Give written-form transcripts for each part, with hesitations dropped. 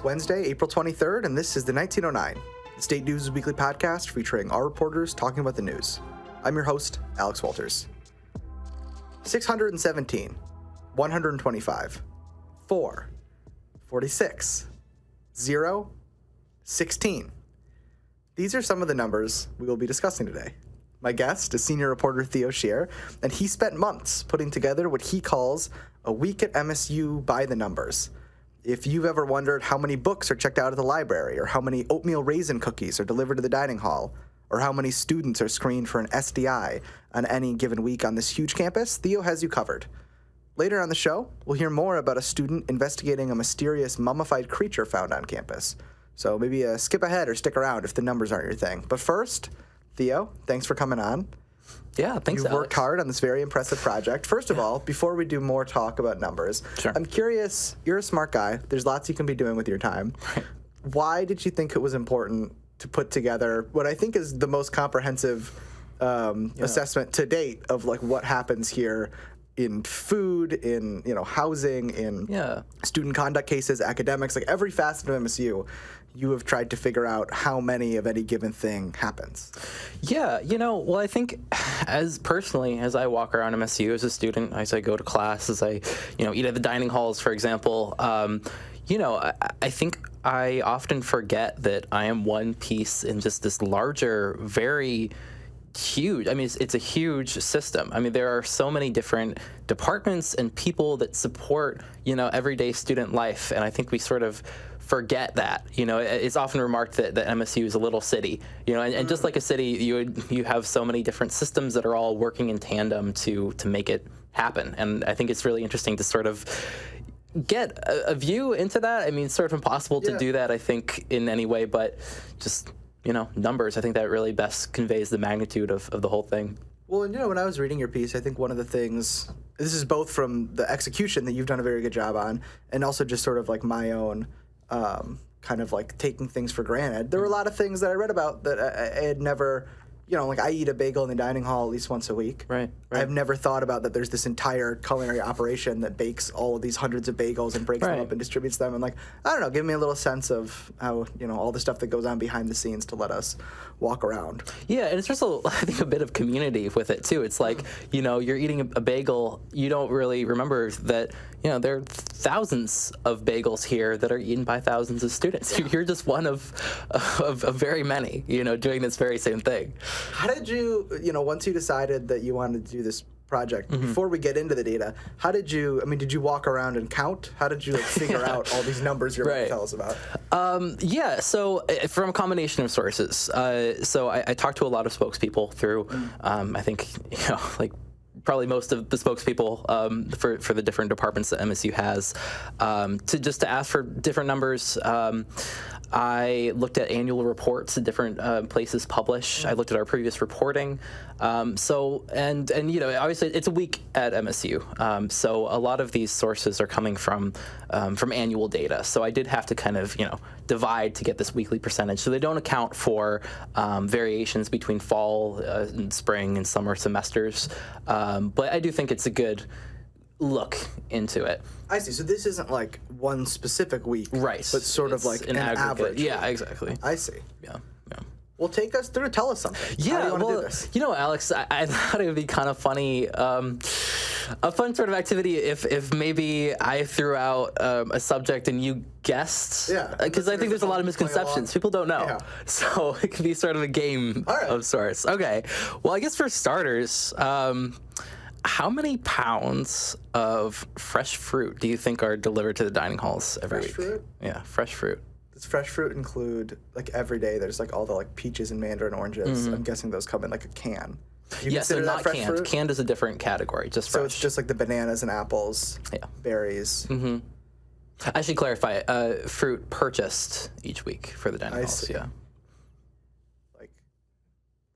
Wednesday, April 23rd, and this is the 1909, the State News Weekly podcast featuring our reporters talking about the news. I'm your host, Alex Walters. 617, 125, 4, 46, 0, 16. These are some of the numbers we will be discussing today. My guest is senior reporter Theo Scheer, and he spent months putting together what he calls a week at MSU by the numbers. If you've ever wondered how many books are checked out at the library, or how many oatmeal raisin cookies are delivered to the dining hall, or how many students are screened for an STI on any given week on this huge campus, Theo has you covered. Later on the show, we'll hear more about a student investigating a mysterious mummified creature found on campus. So maybe skip ahead or stick around if the numbers aren't your thing. But first, Theo, thanks for coming on. Yeah, thanks, You've worked hard on this very impressive project. First of all, before we do more talk about numbers, Sure. I'm curious, you're a smart guy. There's lots you can be doing with your time. Why did you think it was important to put together what I think is the most comprehensive assessment to date of like what happens here in food, in housing, in student conduct cases, academics, like every facet of MSU, you have tried to figure out how many of any given thing happens. Yeah, well, I think as I walk around MSU as a student, as I go to class, as I, eat at the dining halls, for example, I think I often forget that I am one piece in just this larger, very huge. I mean, it's a huge system. I mean, there are so many different departments and people that support, everyday student life. And I think we sort of forget that. It's often remarked that MSU is a little city, and just like a city, you have so many different systems that are all working in tandem to make it happen. And I think it's really interesting to sort of get a view into that. I mean, it's sort of impossible to do that, I think, in any way, but just numbers, I think that really best conveys the magnitude of the whole thing. Well, and when I was reading your piece, I think one of the things, this is both from the execution that you've done a very good job on, and also just sort of like my own kind of like taking things for granted. There were a lot of things that I read about that I had never, like I eat a bagel in the dining hall at least once a week. Right. I've never thought about that there's this entire culinary operation that bakes all of these hundreds of bagels and breaks them up and distributes them. And I don't know, give me a little sense of how, all the stuff that goes on behind the scenes to let us walk around. Yeah, and it's just, I think, a bit of community with it, too. It's like, you're eating a bagel, you don't really remember that, there are thousands of bagels here that are eaten by thousands of students. You're just one of very many, doing this very same thing. How did you, once you decided that you wanted to do this project, before we get into the data, how did you, did you walk around and count? How did you figure out all these numbers you're going to tell us about? So from a combination of sources. So I talked to a lot of spokespeople through, I think, probably most of the spokespeople for the different departments that MSU has, to ask for different numbers. I looked at annual reports that different places publish. I looked at our previous reporting. Obviously it's a week at MSU. So a lot of these sources are coming from annual data. So I did have to kind of, divide to get this weekly percentage. So they don't account for variations between fall and spring and summer semesters. But I do think it's a good look into it. I see. So this isn't like one specific week, right? But sort of like an average. Yeah, exactly. I see. Yeah. Well, take us through. Tell us something. Yeah. How do you want to do this? Alex, I thought it would be kind of funny, a fun sort of activity if maybe I threw out a subject and you guessed. Yeah. Because I think there's a lot of misconceptions. People don't know. Yeah. So it could be sort of a game of sorts. Okay. Well, I guess for starters, how many pounds of fresh fruit do you think are delivered to the dining halls every week? Fresh fruit? Yeah, fresh fruit. Does fresh fruit include, every day there's all the peaches and mandarin oranges? I'm guessing those come in a can. Yes, they're not canned. Fruit? Canned is a different category, just fresh. So it's just the bananas and apples, berries. Mm-hmm. I should clarify, fruit purchased each week for the dining halls. See. Yeah.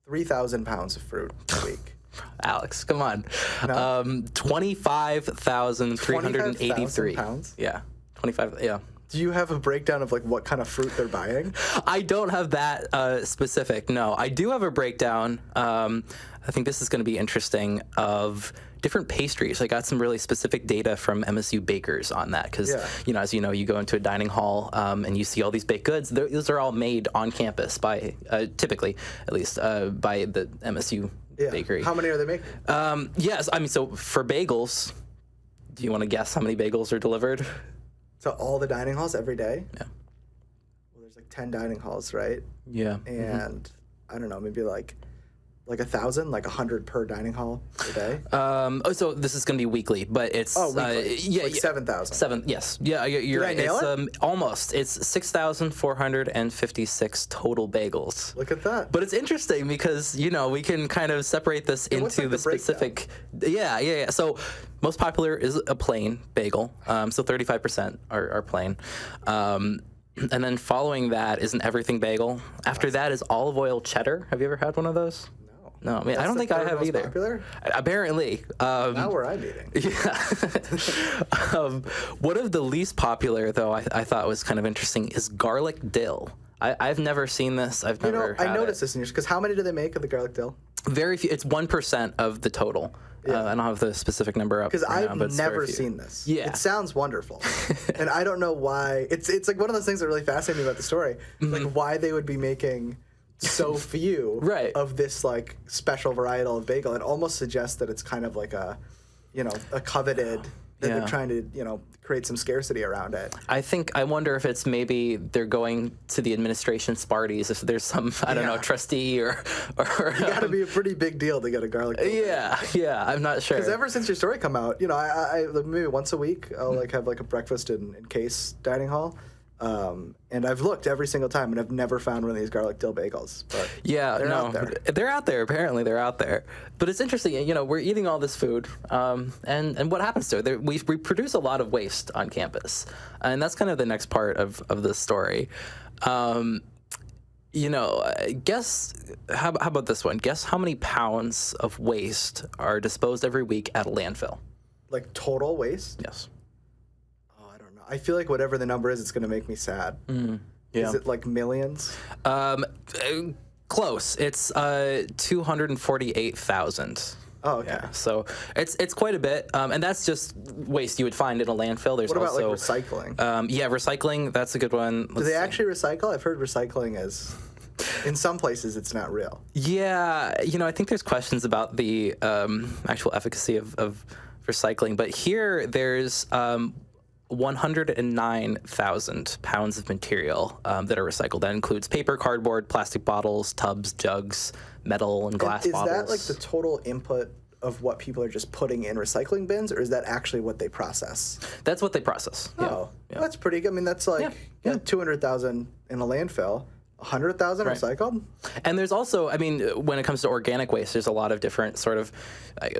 3,000 pounds of fruit a week. Alex, come on. No? 25,383. 25,000 pounds? Yeah. 25, yeah. Do you have a breakdown of like what kind of fruit they're buying? I don't have that specific. No, I do have a breakdown. I think this is going to be interesting of different pastries. I got some really specific data from MSU bakers on that because, as you know, you go into a dining hall and you see all these baked goods. Those are all made on campus by, typically, at least, by the MSU bakery. How many are they making? Yes, I mean, so for bagels, do you want to guess how many bagels are delivered? To all the dining halls every day? Yeah. Well, there's like 10 dining halls, right? Yeah. And I don't know, maybe like 1,000, like 100 per dining hall a day. So this is going to be weekly, but it's weekly. Like 7,000. Yes, yeah, you're right. Did I nail It's almost. It's 6,456 total bagels. Look at that. But it's interesting because we can kind of separate this what's, into like, the the specific. Yeah. So most popular is a plain bagel. So 35% are plain. And then following that is an everything bagel. After that is olive oil cheddar. Have you ever had one of those? No, I mean, I don't think I have either. Popular? Apparently. Now where I'm eating. Yeah. One of the least popular, though, I thought was kind of interesting, is garlic dill. I've never seen this. I've never had I noticed this in yours, because how many do they make of the garlic dill? Very few. It's 1% of the total. I don't have the specific number up. Because right I've now, but never seen this. Yeah. It sounds wonderful. And I don't know why. It's like one of those things that really fascinated me about the story. Like why they would be making so few of this like special varietal of bagel. It almost suggests that it's kind of like a coveted, that they're trying to, create some scarcity around it. I wonder if it's maybe they're going to the administration Sparties, if there's some, I don't know, trustee or You got to be a pretty big deal to get a garlic dill. Yeah, I'm not sure. Because ever since your story come out, I maybe once a week I'll like have like a breakfast in Case Dining Hall. And I've looked every single time, and I've never found one of these garlic dill bagels. But they're out there. Apparently, they're out there. But it's interesting. We're eating all this food, and what happens to it? We produce a lot of waste on campus, and that's kind of the next part of this story. Guess how about this one? Guess how many pounds of waste are disposed every week at a landfill? Like total waste? Yes. I feel like whatever the number is, it's going to make me sad. Is it like millions? Close. It's 248,000. Oh, okay. Yeah, so it's quite a bit, and that's just waste you would find in a landfill. There's what about also, like recycling? Recycling. That's a good one. Do they actually recycle? I've heard recycling is, in some places, it's not real. Yeah, I think there's questions about the actual efficacy of recycling, but here there's 109,000 pounds of material that are recycled. That includes paper, cardboard, plastic bottles, tubs, jugs, metal, and glass bottles. Is that like the total input of what people are just putting in recycling bins, or is that actually what they process? That's what they process. Oh, that's pretty good. I mean, that's like 200,000 in a landfill. 100,000 recycled? And there's also, when it comes to organic waste, there's a lot of different sort of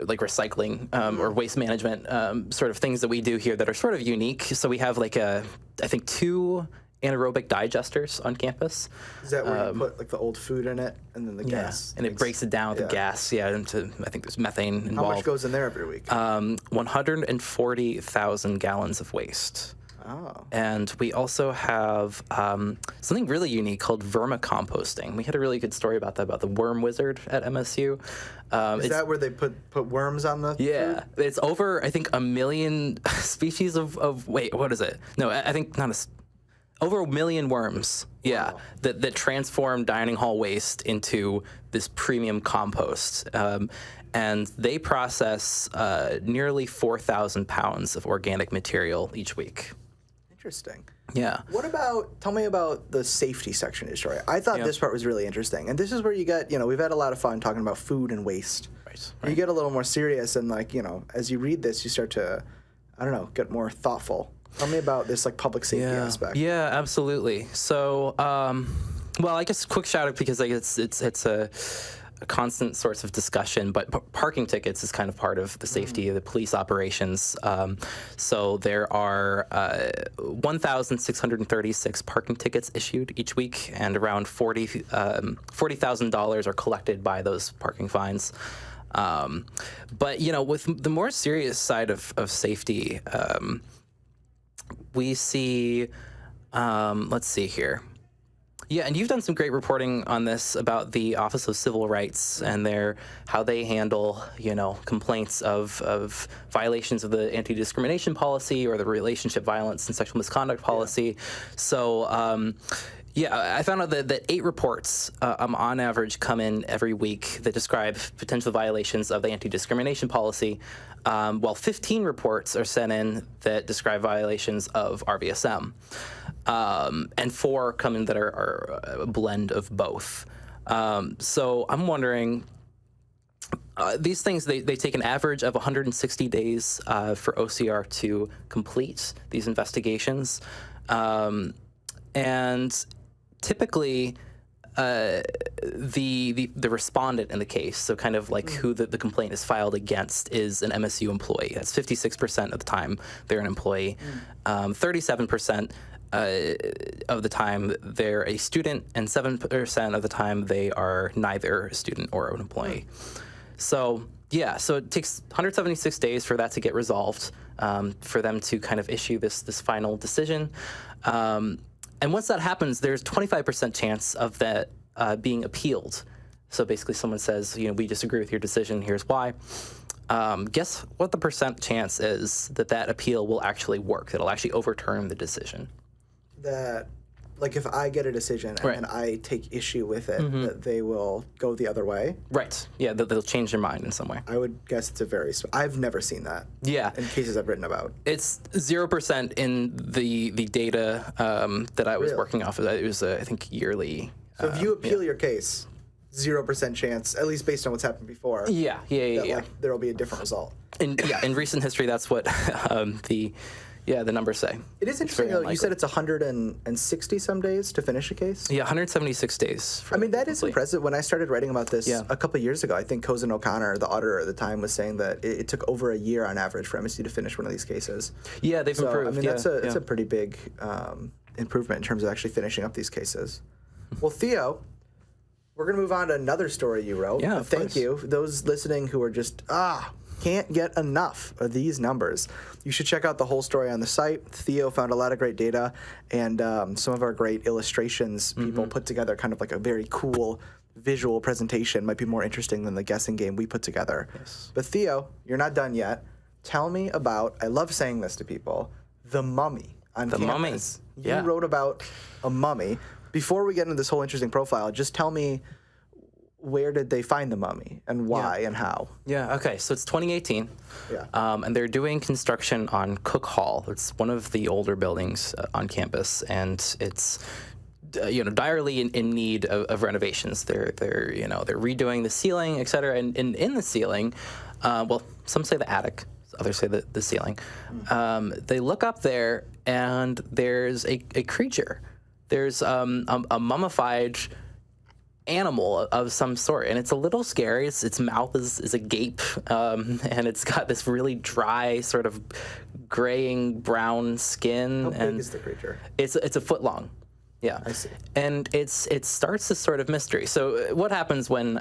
like recycling or waste management sort of things that we do here that are sort of unique. So we have like I think 2 anaerobic digesters on campus. Is that where you put like the old food in it and then the gas? And it breaks it down with the gas, into, I think there's methane involved. How much goes in there every week? 140,000 gallons of waste. Oh. And we also have something really unique called vermicomposting. We had a really good story about that, about the worm wizard at MSU. Is that where they put worms on the food? It's over, I think, 1 million species of wait, what is it? No, I think over 1 million worms, that transform dining hall waste into this premium compost. And they process nearly 4,000 pounds of organic material each week. Interesting. Yeah. Tell me about the safety section of your story. I thought this part was really interesting. And this is where you get, we've had a lot of fun talking about food and waste. Right. You get a little more serious and as you read this, you start to, get more thoughtful. Tell me about this public safety aspect. Yeah, absolutely. So, I guess quick shout out because it's a constant source of discussion, but parking tickets is kind of part of the safety of the police operations. So there are 1,636 parking tickets issued each week, and around $40,000 are collected by those parking fines. But with the more serious side of safety, we see Let's see here. Yeah, and you've done some great reporting on this about the Office of Civil Rights and how they handle, complaints of violations of the anti-discrimination policy or the relationship violence and sexual misconduct policy. So, I found out that 8 reports on average come in every week that describe potential violations of the anti-discrimination policy, while 15 reports are sent in that describe violations of RVSM. And 4 come in that are a blend of both. So I'm wondering, these things, they take an average of 160 days for OCR to complete these investigations. And typically, the respondent in the case, so kind of like who the complaint is filed against, is an MSU employee. That's 56% of the time they're an employee. 37% of the time they're a student, and 7% of the time they are neither a student or an employee. So it takes 176 days for that to get resolved, for them to kind of issue this final decision. And once that happens, there's 25% chance of that being appealed. So basically someone says, we disagree with your decision, here's why. Guess what the percent chance is that appeal will actually work, that it'll actually overturn the decision? That, like, if I get a decision and then I take issue with it, that they will go the other way? Right. Yeah, they'll change their mind in some way. I would guess it's I've never seen that. Yeah. In cases I've written about. It's 0% in the data that I was working off of. It was, I think, yearly. So if you appeal your case, 0% chance, at least based on what's happened before. Yeah. Like, there will be a different result. In recent history, that's what the numbers say. It is interesting, though. You said it's 160 some days to finish a case? Yeah, 176 days. That is impressive. When I started writing about this a couple of years ago, I think Cozen O'Connor, the auditor at the time, was saying that it took over a year on average for MSU to finish one of these cases. Yeah, they've improved. That's a pretty big improvement in terms of actually finishing up these cases. Well, Theo, we're going to move on to another story you wrote. Yeah, Thank you. Those listening who are just, can't get enough of these numbers. You should check out the whole story on the site. Theo found a lot of great data, and some of our great illustrations people put together, kind of like a very cool visual presentation. Might be more interesting than the guessing game we put together. Yes. But Theo, you're not done yet. Tell me about, I love saying this to people, the mummy on campus. Mummy. You wrote about a mummy. Before we get into this whole interesting profile, just tell me, where did they find the mummy and why and how? Yeah, okay, so it's 2018. Yeah. And they're doing construction on Cook Hall. It's one of the older buildings on campus, and it's direly in need of renovations. They're redoing the ceiling, et cetera, and in the ceiling, some say the attic, others say the ceiling. They look up there, and there's a creature. There's a mummified animal of some sort, and it's a little scary. Its mouth is agape, and it's got this really dry, sort of graying brown skin. How and big is the creature? It's a foot long. Yeah, I see. And it starts this sort of mystery. So what happens when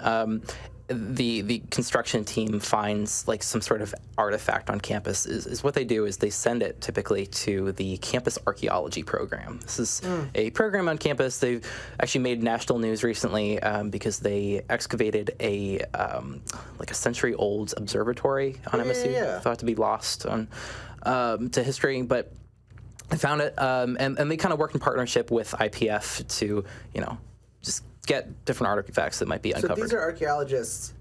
the construction team finds like some sort of artifact on campus is what they do is they send it typically to the campus archaeology program. This is a program on campus. They've actually made national news recently because they excavated a century-old observatory on MSU, thought to be lost to history, but I found it, and they kind of work in partnership with IPF to, just get different artifacts that might be uncovered. So these are archaeologists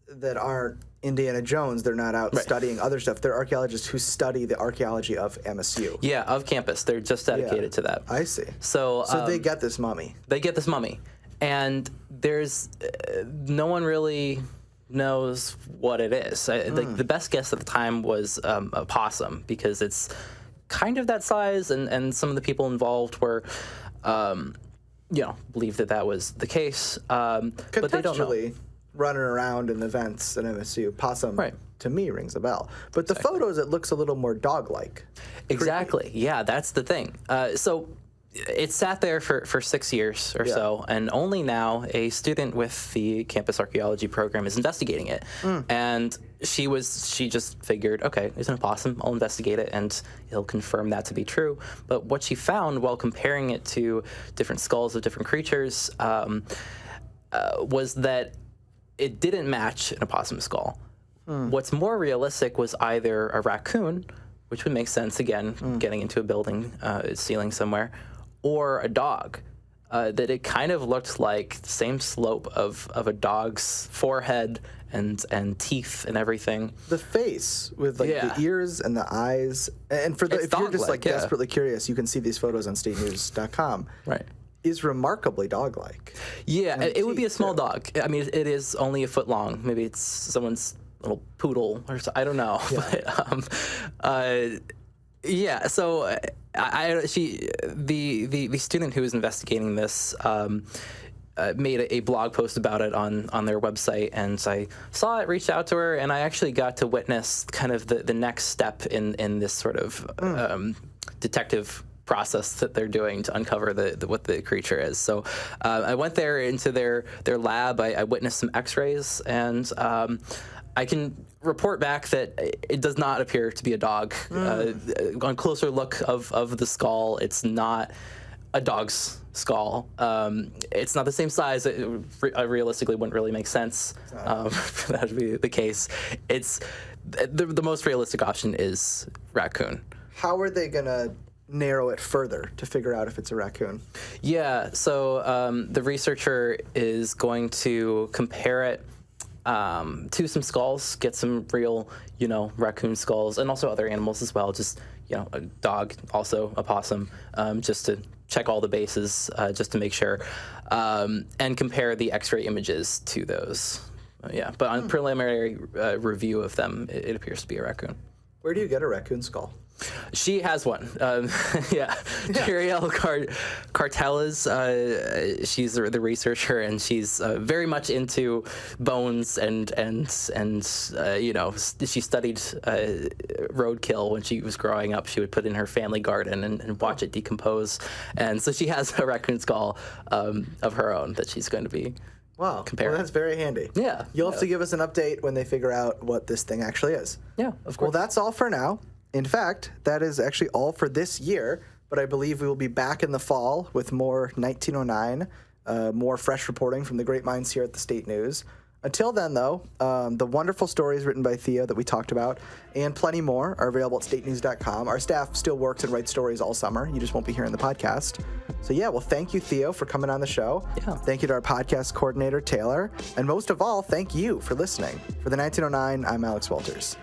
that aren't Indiana Jones. They're not out studying other stuff. They're archaeologists who study the archaeology of MSU. Yeah, of campus. They're just dedicated to that. I see. So they get this mummy. They get this mummy. And there's no one really knows what it is. Like the best guess at the time was a possum, because it's kind of that size, and some of the people involved were believe that was the case, but they don't know. Running around in the vents at MSU, possum to me rings a bell. But the photos, it looks a little more dog-like. Exactly. Yeah, that's the thing. So it sat there for 6 years or so, and only now a student with the campus archaeology program is investigating it. And she just figured, okay, there's an opossum, I'll investigate it, and it'll confirm that to be true. But what she found while comparing it to different skulls of different creatures was that it didn't match an opossum skull. What's more realistic was either a raccoon, which would make sense, again, getting into a building, ceiling somewhere, or a dog. That it kind of looked like the same slope of a dog's forehead and teeth and everything. The face with like the ears and the eyes. And for the, if you're just like desperately curious, you can see these photos on statenews.com. Right. Is remarkably dog-like. Yeah, it would be a small dog. I mean, it is only a foot long. Maybe it's someone's little poodle or so, I don't know. But, so the student who was investigating this made a blog post about it on their website, and I saw it, reached out to her, and I actually got to witness kind of the next step in this sort of detective process that they're doing to uncover what the creature is. So I went there into their lab. I witnessed some X-rays, and I can report back that it does not appear to be a dog. On closer look of the skull, it's not a dog's skull. It's not the same size. It realistically wouldn't really make sense for that to be the case. It's the most realistic option is raccoon. How are they gonna narrow it further to figure out if it's a raccoon? Yeah, so the researcher is going to compare it to some skulls, get some real, raccoon skulls, and also other animals as well. Just, a dog, also a possum, just to check all the bases, just to make sure, and compare the X-ray images to those. But on preliminary review of them, it appears to be a raccoon. Where do you get a raccoon skull? She has one. Jeriel Cartelas. She's the researcher, and she's very much into bones and she studied roadkill when she was growing up. She would put it in her family garden and watch it decompose, and so she has a raccoon skull of her own that she's going to be. Wow. Comparing. Well, that's very handy. Yeah. You'll have to give us an update when they figure out what this thing actually is. Yeah, of course. Well, that's all for now. In fact, that is actually all for this year, but I believe we will be back in the fall with more 1909, more fresh reporting from the great minds here at the State News. Until then, though, the wonderful stories written by Theo that we talked about and plenty more are available at statenews.com. Our staff still works and writes stories all summer. You just won't be hearing the podcast. So, well, thank you, Theo, for coming on the show. Yeah. Thank you to our podcast coordinator, Taylor. And most of all, thank you for listening. For the 1909, I'm Alex Walters.